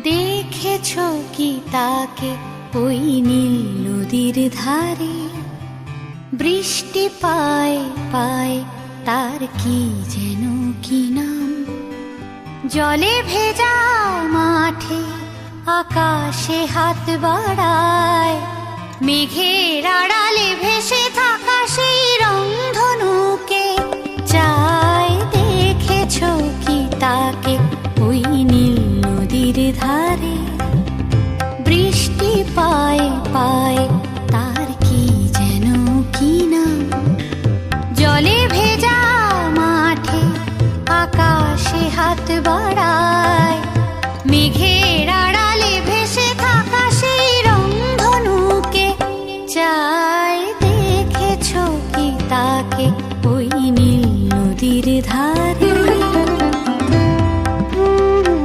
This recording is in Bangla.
দেখেছ কি তাকে ওই নীল নদীর ধারে? বৃষ্টি পায় পায় তার কি যেন কি নাম। জলে ভেজা মাঠে আকাশে হাত বাড়ায়, মেঘের আড়ালে ভেসে থাকা সেই রংধনুকে চায়। দেখেছ কি তাকে ওই নীল নদীর ধারে? বৃষ্টি পায় পায় তার কি যেন কি নাম। জলে ভেজা মাঠে আকাশে হাত বাড়ায়,